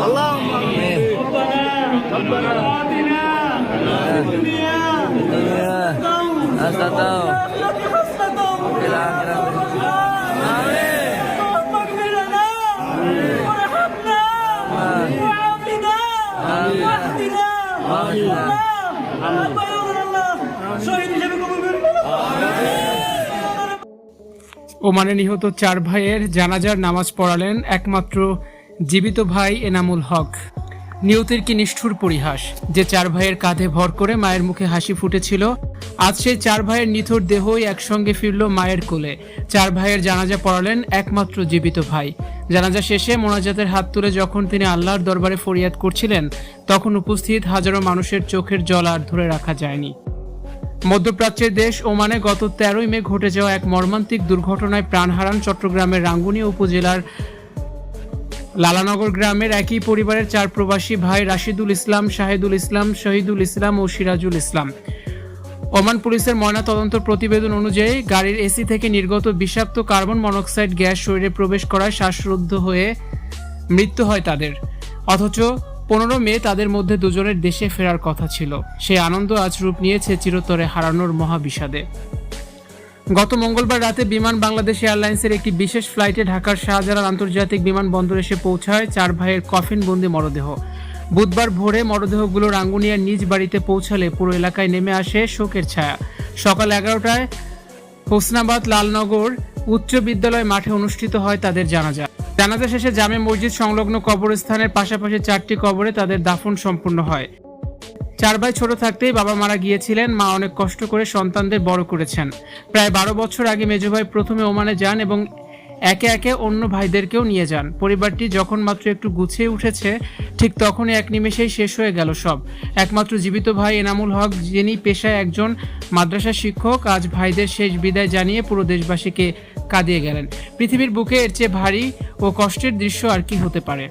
اللهم آمين. ربنا آتنا في الدنيا حسنة وفي الآخرة آمين. اللهم اغفر لنا وارحمنا وعافنا واهدنا শহীদ হিসেবে কবুল করুন। ওমানে নিহত 4 ভাইয়ের জানাজার নামাজ পড়ালেন একমাত্র জীবিত ভাই এনামুল হক। নিয়তির কি নিষ্ঠুর পরিহাস, যে 4 ভাইয়ের কাঁধে ভর করে মায়ের মুখে হাসি ফুটেছিল, আজ সেই 4 ভাইয়ের নিথর দেহই একসঙ্গে ফিরল মায়ের কোলে। 4 ভাইয়ের জানাজা পড়ালেন একমাত্র জীবিত ভাই। জানাজা শেষে মোনাজাতের হাত তুলে যখন তিনি আল্লাহর দরবারে ফরিয়াদ করছিলেন, তখন উপস্থিত হাজারো মানুষের চোখের জল আর ধরে রাখা যায়নি। মধ্যপ্রাচ্যের দেশ ওমানে গত 13ই মে ঘটে যাওয়া এক মর্মান্তিক দুর্ঘটনায় প্রাণ হারান চট্টগ্রামের রাঙ্গুনিয়া উপজেলার লালানগর গ্রামের একই পরিবারের 4 প্রবাসী ভাই রাশিদুল ইসলাম, শাহিদুল ইসলাম, শহীদুল ইসলাম ও সিরাজুল ইসলাম। ওমান পুলিশের ময়নাতদন্ত প্রতিবেদন অনুযায়ী গাড়ির এসি থেকে নির্গত বিষাক্ত কার্বন মনোক্সাইড গ্যাস শরীরে প্রবেশ করায় শ্বাসরুদ্ধ হয়ে মৃত্যু হয় তাদের। অথচ 15 মে তাদের মধ্যে দুজনের দেশে ফেরার কথা ছিল। সেই আনন্দ আজ রূপ নিয়েছে চিরতরে হারানোর মহাবিষাদে। গত মঙ্গলবার রাতে বিমান বাংলাদেশ এয়ারলাইন্সের একটি বিশেষ ফ্লাইটে ঢাকার শাহজালাল আন্তর্জাতিক বিমানবন্দরে এসে পৌঁছায় 4 ভাইয়ের কফিনবন্দি মরদেহ। বুধবার ভোরে মরদেহগুলো রাঙ্গুনিয়ার নিজ বাড়িতে পৌঁছালে পুরো এলাকায় নেমে আসে শোকের ছায়া। সকাল 11টায় হোসনাবাদ লালনগর উচ্চ বিদ্যালয় মাঠে অনুষ্ঠিত হয় তাদের জানাজা। জানাজা শেষে জামে মসজিদ সংলগ্ন কবরস্থানের পাশাপাশি 4টি কবরে তাদের দাফন সম্পন্ন হয়। 4 ভাই ছোট থাকতেই বাবা মারা গিয়েছিলেন। মা অনেক কষ্ট করে সন্তানদের বড় করেছেন। প্রায় 12 বছর আগে মেজো ভাই প্রথমে ওমানে যান এবং একে একে অন্য ভাইদেরকেও নিয়ে যান। পরিবারটি যখন মাত্র একটু গুছিয়ে উঠেছে, ঠিক তখনই এক নিমেষেই শেষ হয়ে গেল সব। একমাত্র জীবিত ভাই এনামুল হক, যিনি পেশায় একজন মাদ্রাসা শিক্ষক, আজ ভাইদের শেষ বিদায় জানিয়ে পুরো দেশবাসীকে কাঁদিয়ে গেলেন। পৃথিবীর বুকে এর চেয়ে ভারী ও কষ্টের দৃশ্য আর কি হতে পারে।